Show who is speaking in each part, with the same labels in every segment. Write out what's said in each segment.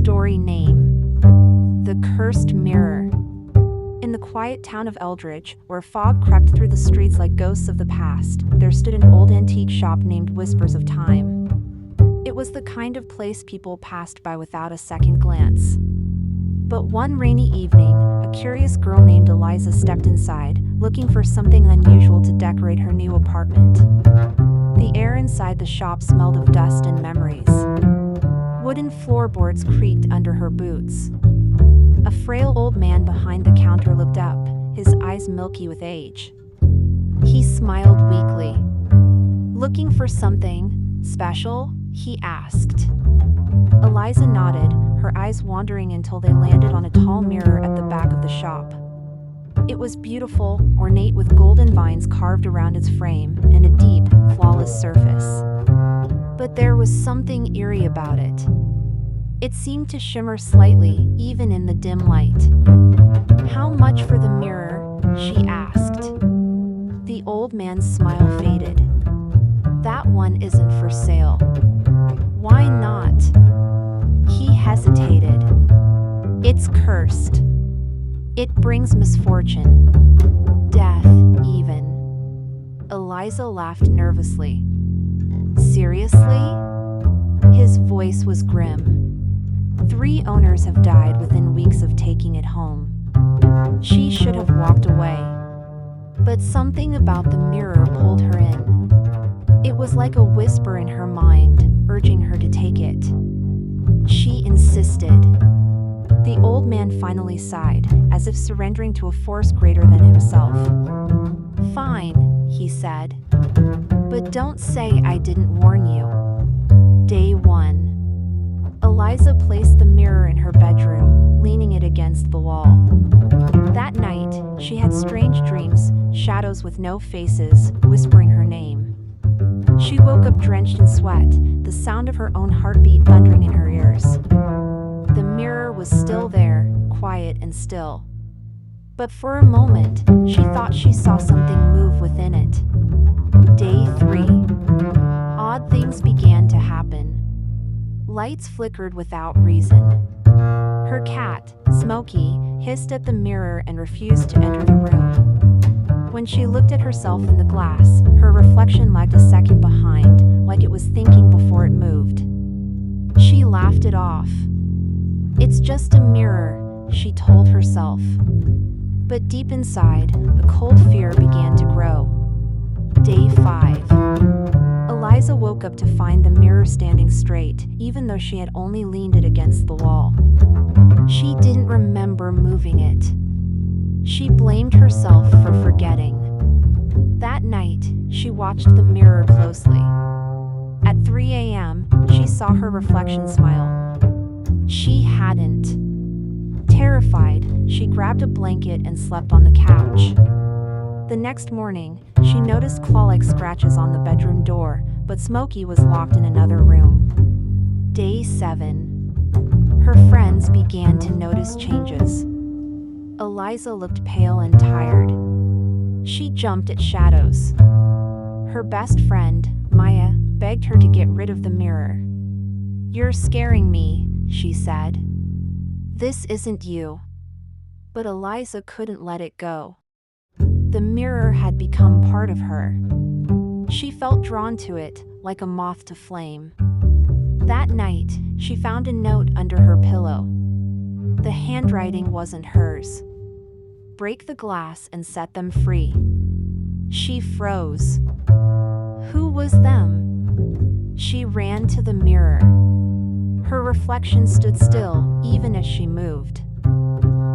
Speaker 1: story name: The Cursed Mirror. In the quiet town of Eldridge, where fog crept through the streets like ghosts of the past, there stood an old antique shop named Whispers of Time. It was the kind of place people passed by without a second glance. But one rainy evening, a curious girl named Eliza stepped inside, looking for something unusual to decorate her new apartment. The air inside the shop smelled of dust and memories. Wooden floorboards creaked under her boots. A frail old man behind the counter looked up, his eyes milky with age. He smiled weakly. "Looking for something special?" he asked. Eliza nodded, her eyes wandering until they landed on a tall mirror at the back of the shop. It was beautiful, ornate with golden vines carved around its frame and a deep, flawless surface. But there was something eerie about it. It seemed to shimmer slightly, even in the dim light. "How much for the mirror?" she asked. The old man's smile faded. "That one isn't for sale." "Why not?" He hesitated. "It's cursed. It brings misfortune. Death, even." Eliza laughed nervously. "Seriously?" His voice was grim. "3 owners have died within weeks of taking it home." She should have walked away. But something about the mirror pulled her in. It was like a whisper in her mind, urging her to take it. She insisted. The old man finally sighed, as if surrendering to a force greater than himself. "Fine," he said. "But don't say I didn't warn you." Day 1. Eliza placed the mirror in her bedroom, leaning it against the wall. That night, she had strange dreams, shadows with no faces, whispering her name. She woke up drenched in sweat, the sound of her own heartbeat thundering in her ears. The mirror was still there, quiet and still. But for a moment, she thought she saw something move within it. Day 3. Odd things began to happen. Lights flickered without reason. Her cat, Smokey, hissed at the mirror and refused to enter the room. When she looked at herself in the glass, her reflection lagged a second behind, like it was thinking before it moved. She laughed it off. "It's just a mirror," she told herself. But deep inside, a cold fear began to grow. Day 5. Eliza woke up to find the mirror standing straight, even though she had only leaned it against the wall. She didn't remember moving it. She blamed herself for forgetting. That night, she watched the mirror closely. At 3 a.m., she saw her reflection smile. She hadn't. Terrified, she grabbed a blanket and slept on the couch. The next morning, she noticed claw-like scratches on the bedroom door, but Smokey was locked in another room. Day 7. Her friends began to notice changes. Eliza looked pale and tired. She jumped at shadows. Her best friend, Maya, begged her to get rid of the mirror. "You're scaring me," she said. "This isn't you." But Eliza couldn't let it go. The mirror had become part of her. She felt drawn to it, like a moth to flame. That night, she found a note under her pillow. The handwriting wasn't hers. "Break the glass and set them free." She froze. Who was them? She ran to the mirror. Her reflection stood still, even as she moved.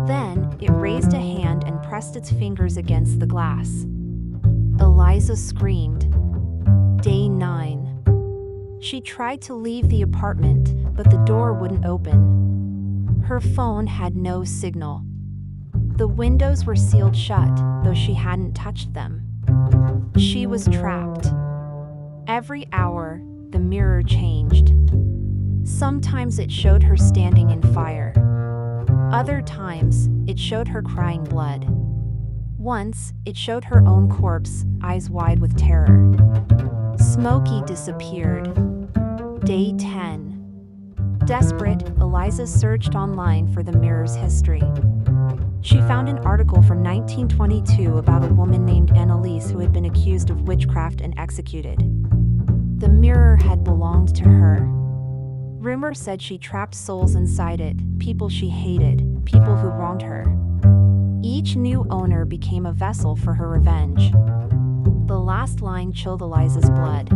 Speaker 1: Then, it raised a hand and pressed its fingers against the glass. Eliza screamed. Day 9. She tried to leave the apartment, but the door wouldn't open. Her phone had no signal. The windows were sealed shut, though she hadn't touched them. She was trapped. Every hour, the mirror changed. Sometimes it showed her standing in fire. Other times, it showed her crying blood. Once, it showed her own corpse, eyes wide with terror. Smokey disappeared. Day 10. Desperate, Eliza searched online for the mirror's history. She found an article from 1922 about a woman named Annalise who had been accused of witchcraft and executed. The mirror had belonged to her. Rumor said she trapped souls inside it, people she hated, people who wronged her. Each new owner became a vessel for her revenge. The last line chilled Eliza's blood.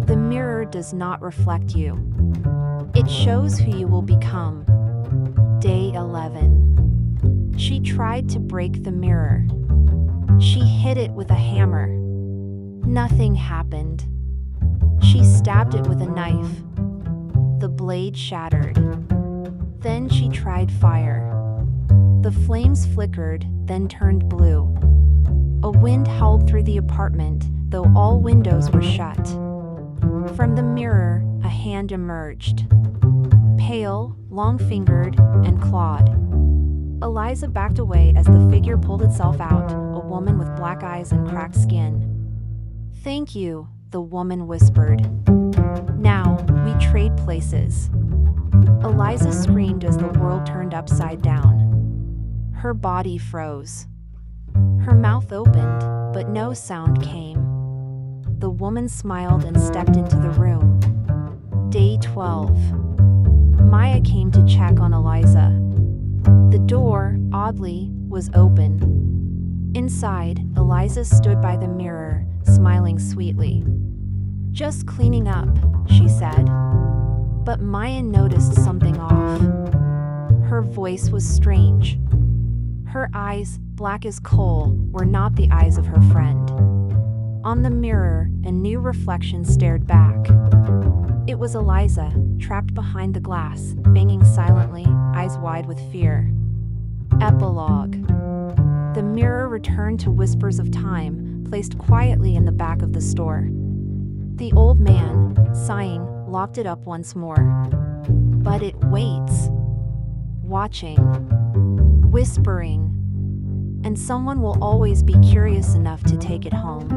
Speaker 1: The mirror does not reflect you. It shows who you will become. Day 11. She tried to break the mirror. She hit it with a hammer. Nothing happened. She stabbed it with a knife. The blade shattered. Then she tried fire. The flames flickered, then turned blue. A wind howled through the apartment, though all windows were shut. From the mirror, a hand emerged. Pale, long-fingered, and clawed. Eliza backed away as the figure pulled itself out, a woman with black eyes and cracked skin. "Thank you," the woman whispered. "Now, we trade places." Eliza screamed as the world turned upside down. Her body froze. Her mouth opened, but no sound came. The woman smiled and stepped into the room. Day 12. Maya came to check on Eliza. The door, oddly, was open. Inside, Eliza stood by the mirror, smiling sweetly. "Just cleaning up," she said. But Maya noticed something off. Her voice was strange. Her eyes, black as coal, were not the eyes of her friend. On the mirror, a new reflection stared back. It was Eliza, trapped behind the glass, banging silently, eyes wide with fear. Epilogue. The mirror returned to Whispers of Time, placed quietly in the back of the store. The old man, sighing, locked it up once more. But it waits. Watching. Whispering. And someone will always be curious enough to take it home.